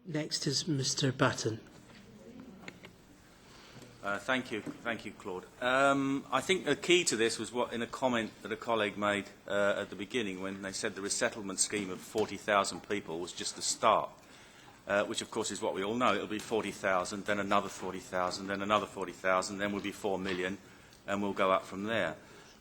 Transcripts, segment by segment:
Next is Mr. Batten. Thank you, Claude. I think the key to this was what in a comment that a colleague made at the beginning when they said the resettlement scheme of 40,000 people was just the start, which of course is what we all know. It'll be 40,000, then another 40,000, then another 40,000, then we'll be 4 million, and we'll go up from there.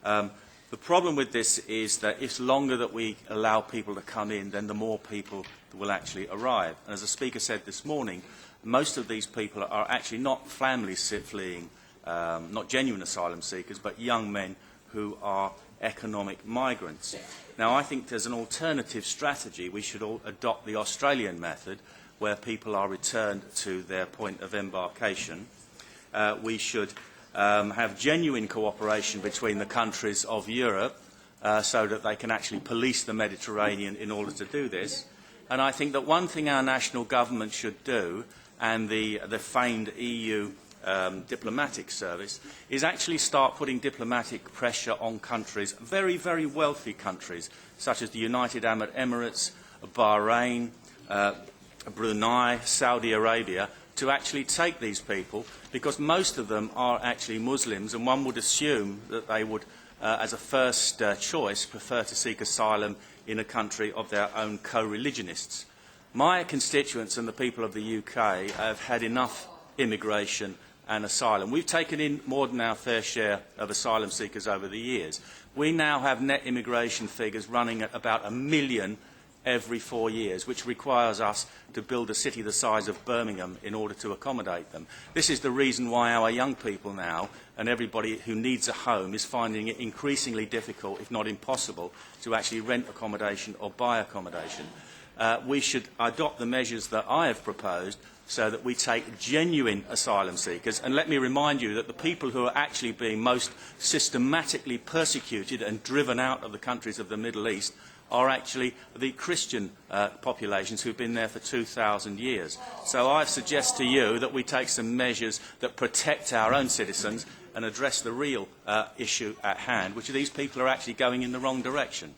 The problem with this is that it's longer that we allow people to come in, then the more people will actually arrive. And as the speaker said this morning, most of these people are actually not families fleeing, not genuine asylum seekers, but young men who are economic migrants. Now, I think there's an alternative strategy. We should all adopt the Australian method, where people are returned to their point of embarkation. We should have genuine cooperation between the countries of Europe so that they can actually police the Mediterranean in order to do this. And I think that one thing our national government should do, and the famed EU diplomatic service, is actually start putting diplomatic pressure on countries, very, very wealthy countries, such as the United Arab Emirates, Bahrain, Brunei, Saudi Arabia, to actually take these people, because most of them are actually Muslims, and one would assume that they would, as a first choice, prefer to seek asylum in a country of their own co-religionists. My constituents and the people of the UK have had enough immigration and asylum. We've taken in more than our fair share of asylum seekers over the years. We now have net immigration figures running at about 1 million every 4 years, which requires us to build a city the size of Birmingham in order to accommodate them. This is the reason why our young people now, and everybody who needs a home, is finding it increasingly difficult, if not impossible, to actually rent accommodation or buy accommodation. We should adopt the measures that I have proposed so that we take genuine asylum seekers. And let me remind you that the people who are actually being most systematically persecuted and driven out of the countries of the Middle East are actually the Christian populations who've been there for 2,000 years. So I suggest to you that we take some measures that protect our own citizens and address the real issue at hand, which are these people are actually going in the wrong direction.